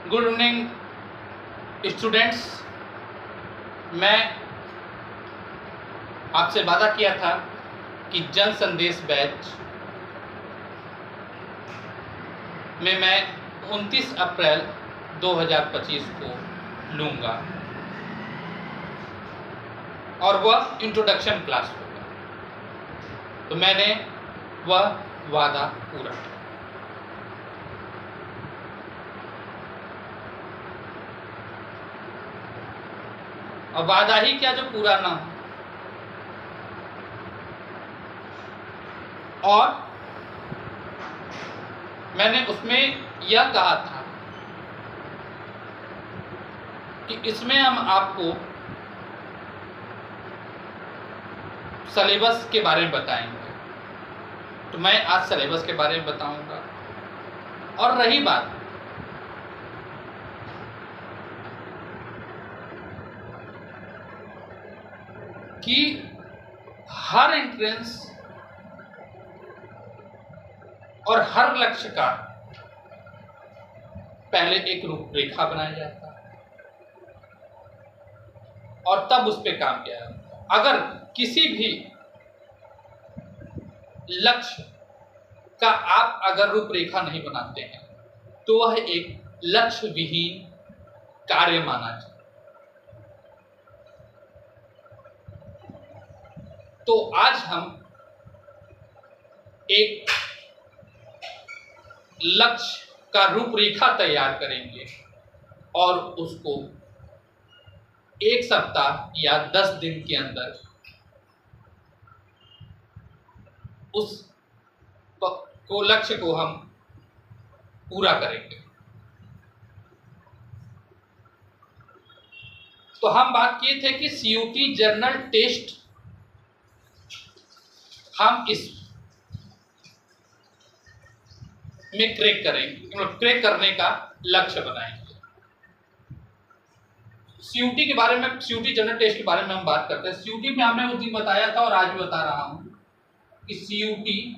Good evening students. मैं आपसे वादा किया था कि जन संदेश बैच में मैं 29 अप्रैल 2025 को लूँगा और वह इंट्रोडक्शन क्लास होगा। तो मैंने वह वादा पूरा किया। और वादा ही क्या जो पूरा ना हो। और मैंने उसमें यह कहा था कि इसमें हम आपको सिलेबस के बारे में बताएंगे। तो मैं आज सिलेबस के बारे में बताऊंगा। और रही बात कि हर एंट्रेंस और हर लक्ष्य का पहले एक रूपरेखा बनाया जाता है और तब उस पर काम किया जाता है। अगर किसी भी लक्ष्य का आप अगर रूपरेखा नहीं बनाते हैं तो वह एक लक्ष्य विहीन कार्य माना जाए। तो आज हम एक लक्ष्य का रूपरेखा तैयार करेंगे और उसको एक सप्ताह या 10 दिन के अंदर उस लक्ष्य को हम पूरा करेंगे। तो हम बात किए थे कि सीयूटी जर्नल टेस्ट हम इस में क्रैक करेंगे, मतलब क्रैक करने का लक्ष्य बनाएंगे। सीयूटी के बारे में, सीयूटी जनरल टेस्ट के बारे में हम बात करते हैं। सीयूटी में हमने उस दिन बताया था और आज भी बता रहा हूं कि सीयूटी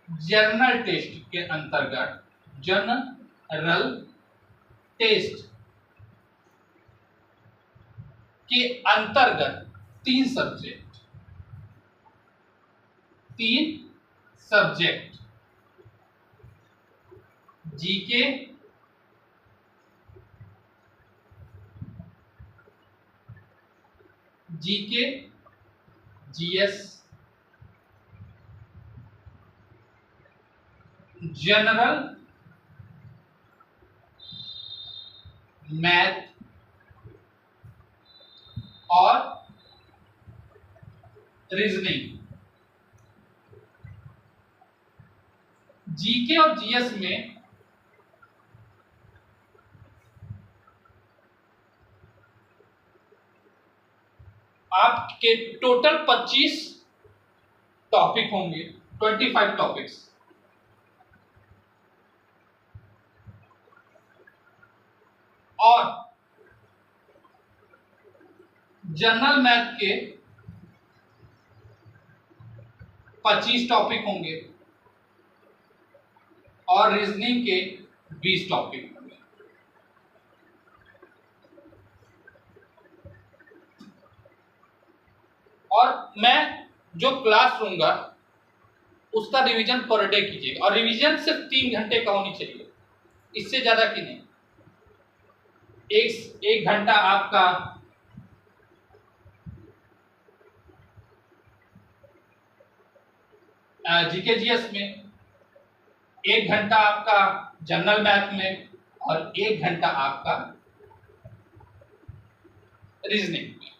जनरल टेस्ट के अंतर्गत, जनरल टेस्ट के अंतर्गत तीन subject GK, GS, general math और रीजनिंग। जीके और जीएस में आपके टोटल 25 टॉपिक होंगे, 25 टॉपिक्स। और जनरल मैथ के 25 टॉपिक होंगे और रीजनिंग के 20 टॉपिक होंगे। और मैं जो क्लास लूंगा उसका रिवीजन पर डे कीजिएगा और रिवीजन सिर्फ 3 घंटे का होनी चाहिए, इससे ज्यादा की नहीं। एक घंटा आपका जीके जीएस में, 1 घंटा आपका जनरल मैथ में और 1 घंटा आपका रीजनिंग में।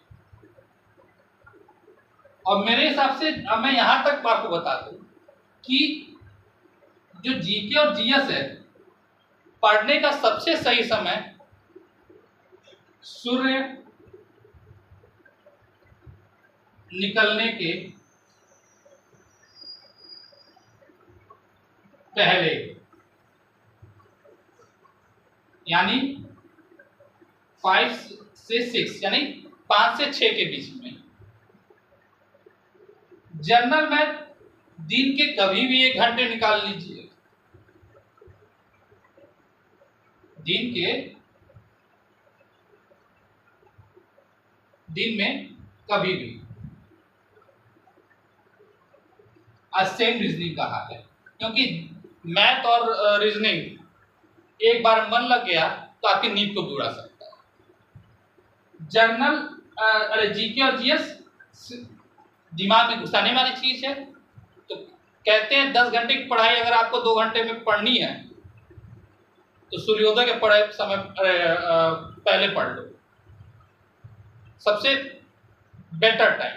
और मेरे हिसाब से अब मैं यहां तक आपको बता दूं कि जो जीके और जीएस है, पढ़ने का सबसे सही समय सूर्य निकलने के पहले, यानी 5 से 6, यानी 5 से 6 के बीच में। जनरल मैथ दिन के कभी भी 1 घंटे निकाल लीजिए दिन में कभी भी सेम रीजनिंग कहा है, क्योंकि मैथ और रीजनिंग एक बार मन लग गया तो आपकी नींद को बुरा सकता है। जनरल जीके और जीएस दिमाग में घुसाने वाली चीज है, तो कहते हैं 10 घंटे की पढ़ाई अगर आपको 2 घंटे में पढ़नी है तो सूर्योदय के पढ़े समय पहले पढ़ लो, सबसे बेटर टाइम।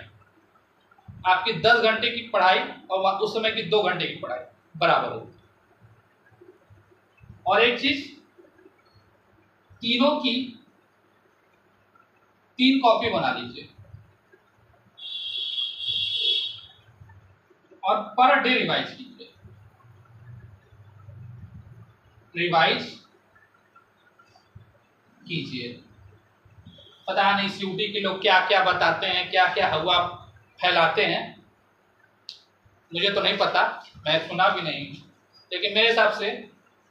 आपकी 10 घंटे की पढ़ाई और उस समय की 2 घंटे की पढ़ाई बराबर हो। और एक चीज, तीनों की 3 कॉपी बना लीजिए और पर डे रिवाइज कीजिए। पता नहीं सीयूटी के लोग क्या क्या बताते हैं, क्या क्या हवा फैलाते हैं, मुझे तो नहीं पता, मैं सुना भी नहीं, लेकिन मेरे हिसाब से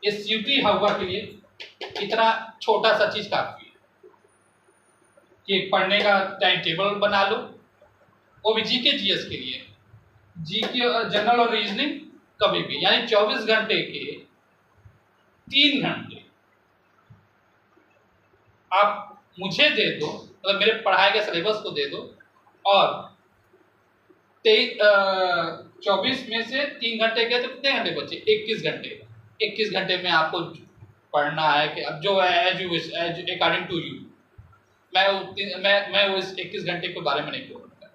इस सीयूटी हवा के लिए इतना छोटा सा चीज काफी है कि पढ़ने का टाइम टेबल बना लो, वो भी जीके जीएस के लिए। जीके जनरल और रीजनिंग कभी भी, यानी 24 घंटे के 3 घंटे आप मुझे दे दो, मतलब मेरे पढ़ाए के सिलेबस को दे दो, और 24 में से 3 घंटे गए तो कितने घंटे बचे? 21 घंटे। 21 घंटे में आपको पढ़ना है कि अब जो है एज अकॉर्डिंग टू यू, मैं वो इस 21 घंटे के बारे में नहीं बोलूँगा।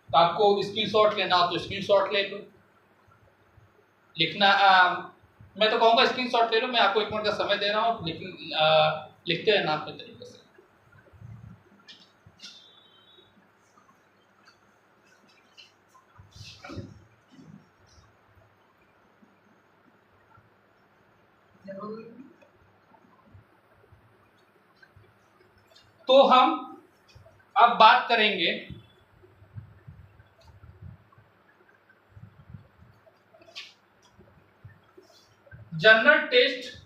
तो आपको स्क्रीनशॉट लेना हो तो स्क्रीनशॉट ले लो, लिखना मैं तो कहूँगा स्क्रीनशॉट ले लो, मैं आपको 1 मिनट का समय दे रहा हूँ, लेकिन लिखते रहना अपने तरीके से। तो हम अब बात करेंगे जनरल टेस्ट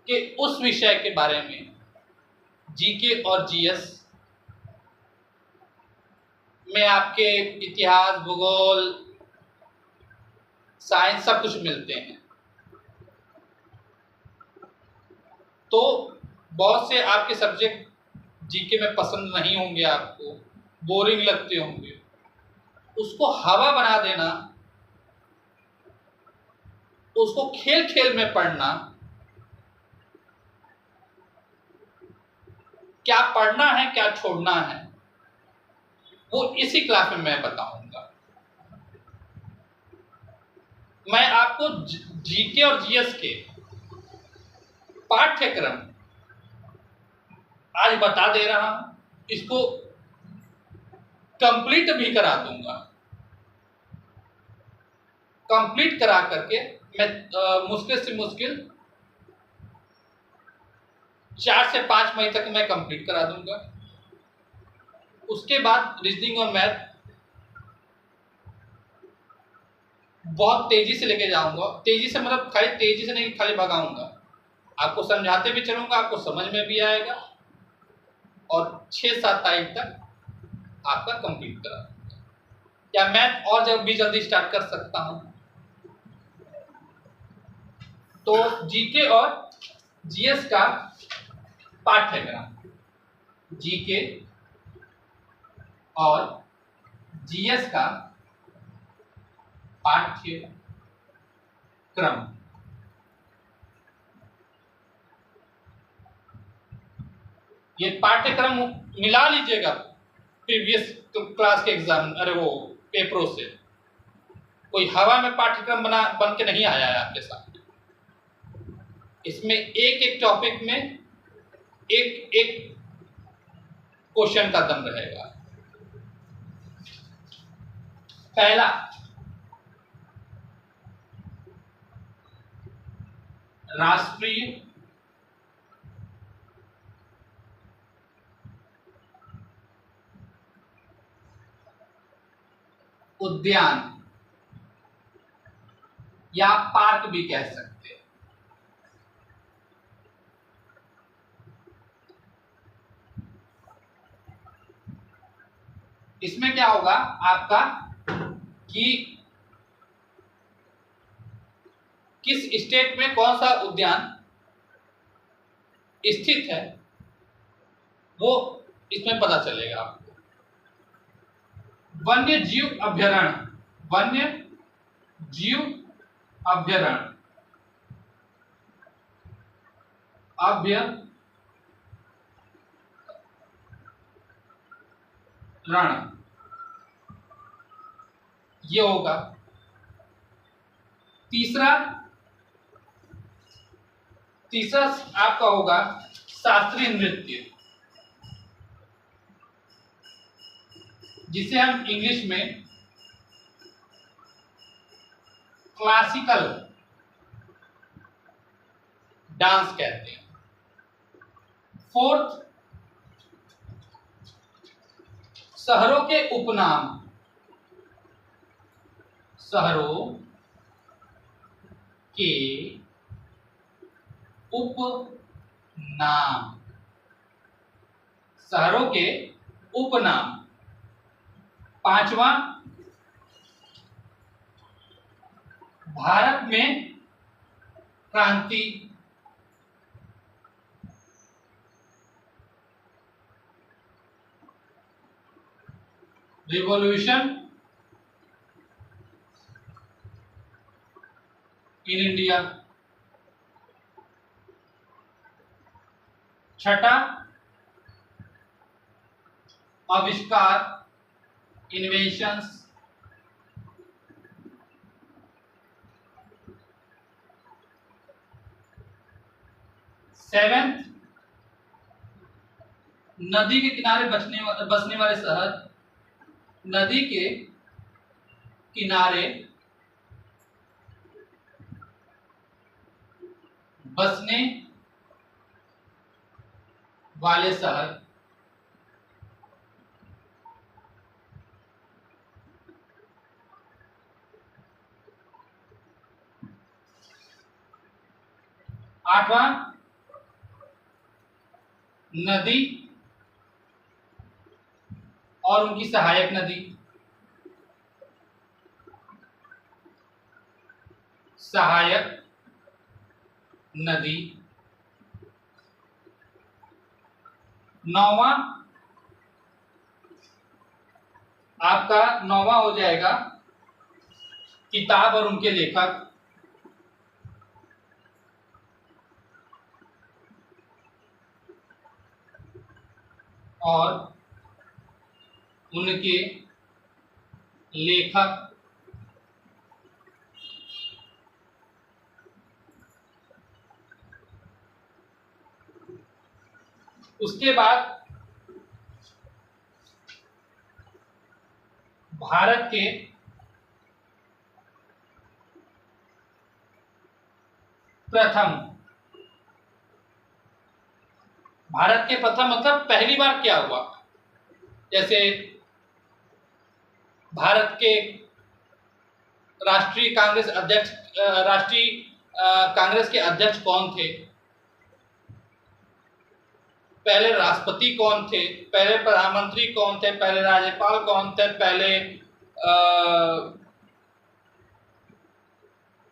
के उस विषय के बारे में, जीके और जीएस में आपके इतिहास, भूगोल, साइंस सब कुछ मिलते हैं। तो बहुत से आपके सब्जेक्ट जीके में पसंद नहीं होंगे, आपको बोरिंग लगते होंगे, उसको हवा बना देना, उसको खेल खेल में पढ़ना, क्या पढ़ना है क्या छोड़ना है, वो इसी क्लास में मैं बताऊंगा। मैं आपको जीके और जीएस के पाठ्यक्रम आज बता दे रहा हूं, इसको कंप्लीट भी करा दूंगा। कंप्लीट करा करके मैं मुश्किल से मुश्किल 4 से 5 मई तक मैं कंप्लीट करा दूंगा। उसके बाद रीजनिंग और मैथ बहुत तेजी से लेके जाऊंगा। तेजी से मतलब खाली तेजी से नहीं, खाली भगाऊंगा, आपको समझाते भी चलूंगा, आपको समझ में भी आएगा, और 6-7 तारीख तक आपका कंप्लीट करा दूंगा। या मैथ और जब भी जल्दी स्टार्ट कर सकता हूं। तो जीके और जीएस का पाठ्यक्रम, जीके और जीएस का पाठ्यक्रम, ये पाठ्यक्रम मिला लीजिएगा प्रीवियस क्लास के एग्जाम, अरे वो पेपरों से। कोई हवा में पाठ्यक्रम बन के नहीं आया है आपके साथ। इसमें एक एक टॉपिक में एक एक क्वेश्चन का दम रहेगा। पहला, राष्ट्रीय उद्यान या पार्क भी कह सकते हैं। इसमें क्या होगा आपका कि किस स्टेट में कौन सा उद्यान स्थित है वो इसमें पता चलेगा आपको। वन्य जीव अभ्यारण्य, वन्य जीव अभ्यारण्य, ये होगा। तीसरा आपका होगा शास्त्रीय नृत्य, जिसे हम इंग्लिश में क्लासिकल डांस कहते हैं। फोर्थ, शहरों के उपनाम, शहरों के उपनाम, शहरों के उपनाम। पांचवा, भारत में क्रांति, रिवॉल्यूशन इन इंडिया। छठा, आविष्कार, इन्वेंशंस। सेवेंथ, नदी के किनारे बसने वाले शहर, नदी के किनारे बसने वाले शहर। आठवां, नदी और उनकी सहायक नदी, सहायक नदी। नौवां हो जाएगा किताब और उनके लेखक, और उनके लेखक। उसके बाद भारत के प्रथम मतलब पहली बार क्या हुआ। जैसे भारत के राष्ट्रीय कांग्रेस के अध्यक्ष कौन थे, पहले राष्ट्रपति कौन थे, पहले प्रधानमंत्री कौन थे, पहले राज्यपाल कौन थे, पहले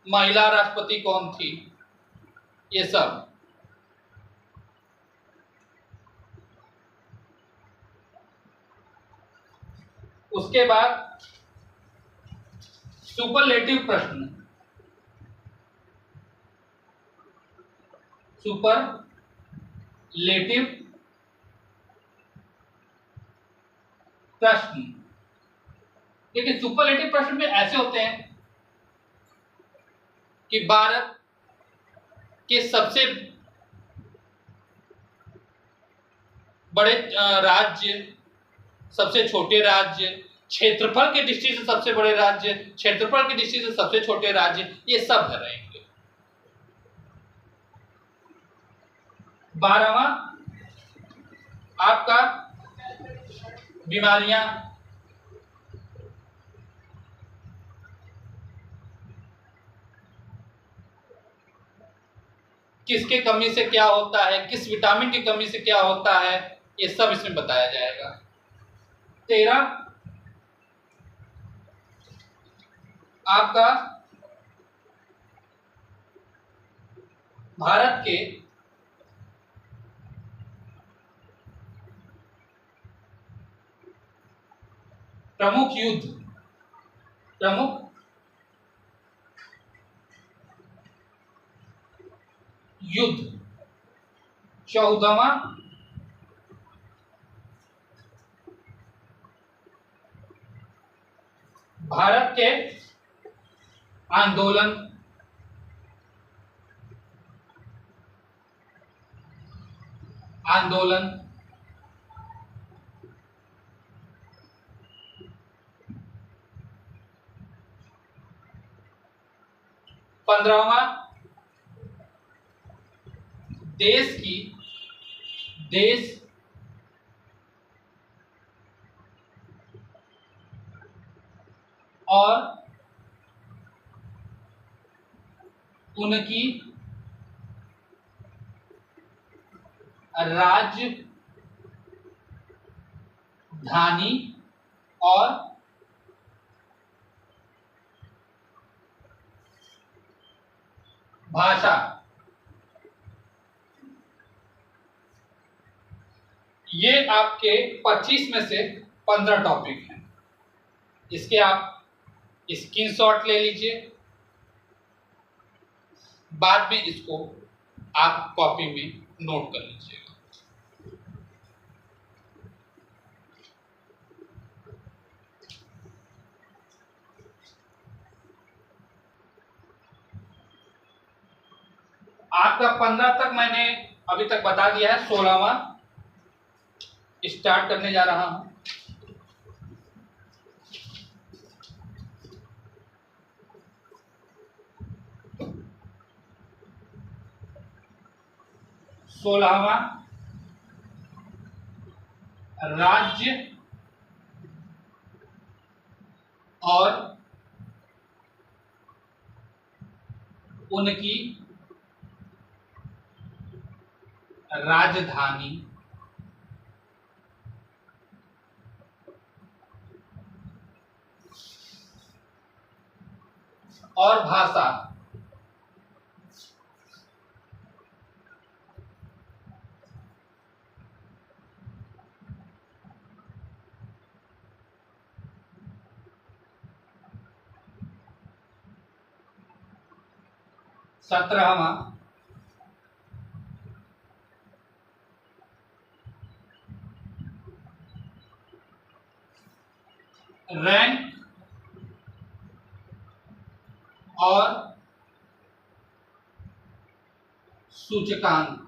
महिला राष्ट्रपति कौन थी, ये सब। उसके बाद सुपरलेटिव प्रश्न, सुपरलेटिव प्रश्न। देखिए सुपरलेटिव प्रश्न में ऐसे होते हैं कि भारत के सबसे बड़े राज्य, सबसे छोटे राज्य, क्षेत्रफल की दृष्टि से सबसे बड़े राज्य, क्षेत्रफल की दृष्टि से सबसे छोटे राज्य, ये सब है रहेंगे। 12वां आपका बीमारियां, किसके कमी से क्या होता है, किस विटामिन की कमी से क्या होता है, ये सब इसमें बताया जाएगा। 13 आपका भारत के प्रमुख युद्ध 14वां भारत के आंदोलन 15वां देश और उनकी राजधानी और भाषा। ये आपके 25 में से 15 टॉपिक हैं। इसके आप स्क्रीनशॉट ले लीजिए, बाद में इसको आप कॉपी में नोट कर लीजिएगा। आपका 15 तक मैंने अभी तक बता दिया है, 16वां स्टार्ट करने जा रहा हूं। सोलहवां राज्य और उनकी राजधानी और भाषा। सत्रहवां रैंक और सूचकांक।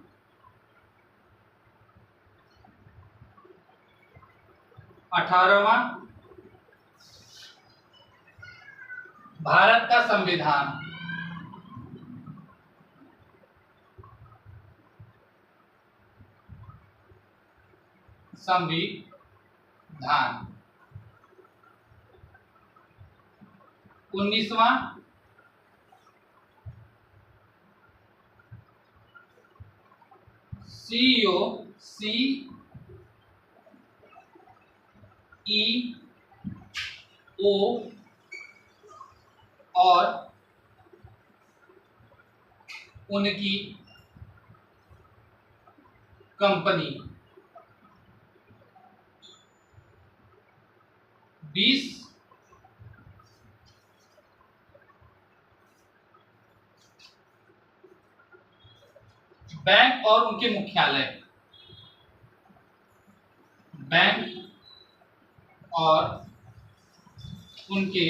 18वां भारत का संविधान। संविधान। 19वां CEO और उनकी कंपनी। 20 बैंक और उनके मुख्यालय। बैंक और उनके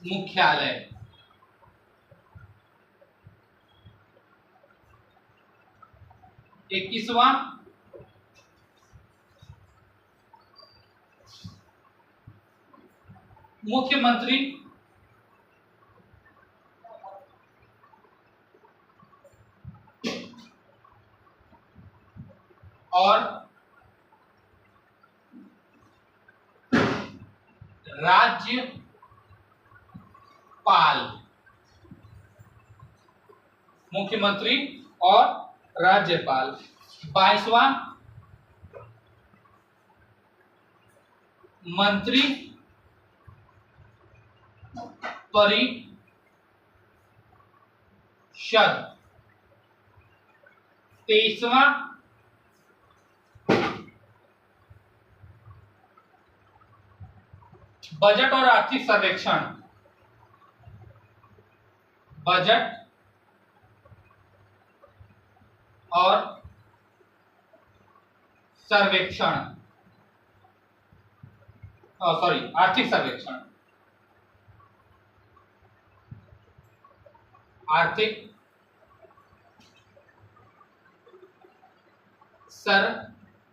मुख्यालय। 21वां मुख्यमंत्री और राज्यपाल। मुख्यमंत्री और राज्यपाल। 22वां मंत्री परिषद। 23वां बजट और आर्थिक सर्वेक्षण। बजट और सर्वेक्षण, सॉरी, आर्थिक सर्वेक्षण। आर्थिक सर्वेक्षण।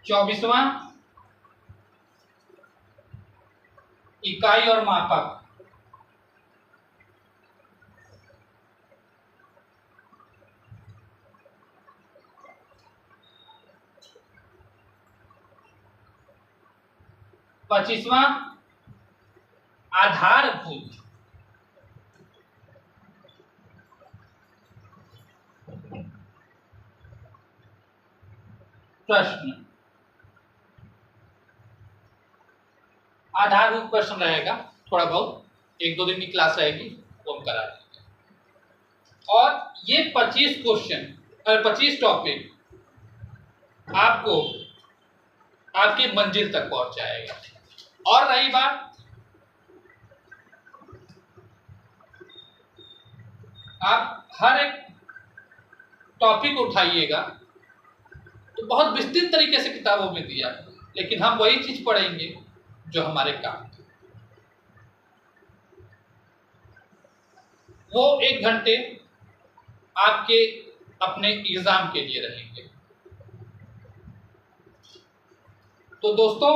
24वां इकाई और मापक। पच्चीसवां आधारभूत प्रश्न। आधारभूत प्रश्न रहेगा, थोड़ा बहुत 1-2 दिन की क्लास रहेगी, वो हम करा देंगे। और ये 25 क्वेश्चन और 25 टॉपिक आपको आपकी मंजिल तक पहुंचाएगा। और रही बात आप हर एक टॉपिक उठाइएगा तो बहुत विस्तृत तरीके से किताबों में दिया, लेकिन हम वही चीज पढ़ेंगे जो हमारे काम की। वो 1 घंटे आपके अपने एग्जाम के लिए रहेंगे। तो दोस्तों,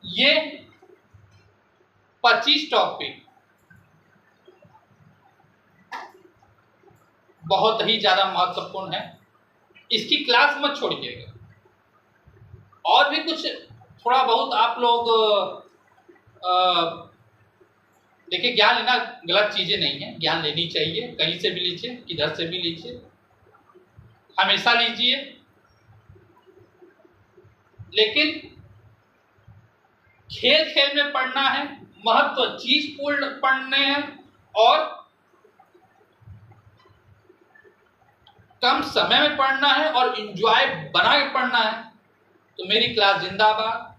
ये 25 टॉपिक बहुत ही ज्यादा महत्वपूर्ण है। इसकी क्लास मत छोड़िएगा। और भी कुछ थोड़ा बहुत आप लोग देखिए, ज्ञान लेना गलत चीजें नहीं है, ज्ञान लेनी चाहिए, कहीं से भी लीजिए, किधर से भी लीजिए, हमेशा लीजिए। लेकिन खेल खेल में पढ़ना है, महत्व चीज पूर्ण पढ़ने हैं और कम समय में पढ़ना है और एंजॉय बना के पढ़ना है। तो मेरी क्लास जिंदाबाद।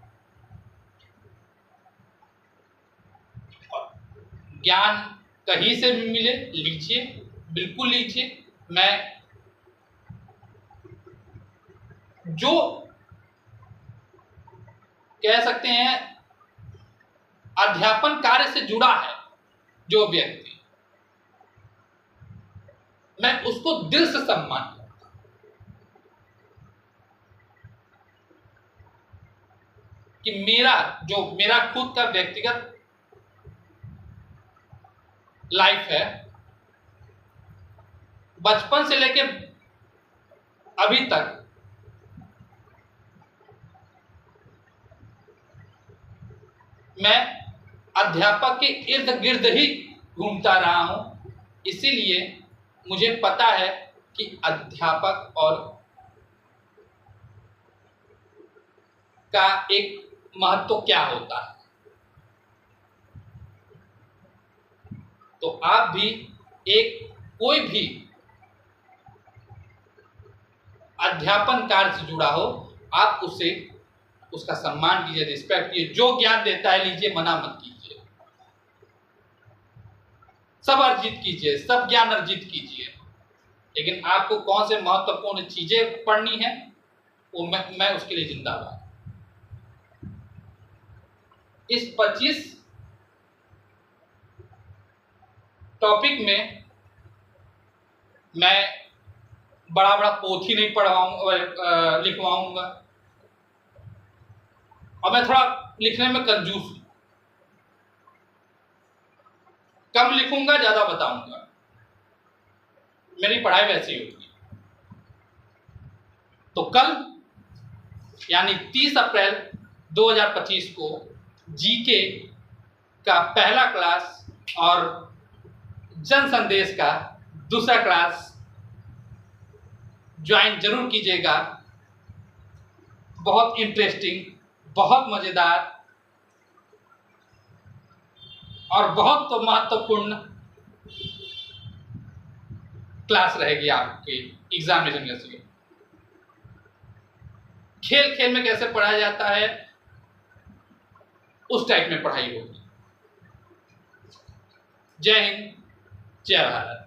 ज्ञान कहीं से भी मिले लीजिए, बिल्कुल लीजिए। मैं जो कह सकते हैं अध्यापन कार्य से जुड़ा है जो व्यक्ति, मैं उसको दिल से सम्मान करता हूं कि मेरा खुद का व्यक्तिगत लाइफ है, बचपन से लेके अभी तक मैं अध्यापक के इर्द गिर्द ही घूमता रहा हूं। इसीलिए मुझे पता है कि अध्यापक और का एक महत्व क्या होता है। तो आप भी कोई भी अध्यापन कार्य से जुड़ा हो, आप उसका सम्मान कीजिए, रिस्पेक्ट कीजिए। जो ज्ञान देता है लीजिए, मना मत कीजिए। सब अर्जित कीजिए, सब ज्ञान अर्जित कीजिए, लेकिन आपको कौन से महत्वपूर्ण चीजें पढ़नी है वो मैं उसके लिए जिंदाबाद। इस 25 टॉपिक में मैं बड़ा बड़ा पोथी नहीं पढ़वाऊंगा, लिखवाऊंगा, और मैं थोड़ा लिखने में कंजूस हूं। कम लिखूंगा, ज्यादा बताऊंगा। मेरी पढ़ाई वैसी होगी। तो कल यानी 30 अप्रैल 2025 को जीके का पहला क्लास और जन संदेश का दूसरा क्लास ज्वाइन जरूर कीजिएगा। बहुत इंटरेस्टिंग, बहुत मज़ेदार और बहुत तो महत्वपूर्ण क्लास रहेगी आपके एग्जामिनेशन के लिए। खेल खेल में कैसे पढ़ाया जाता है, उस टाइप में पढ़ाई होगी। जय हिंद, जय भारत।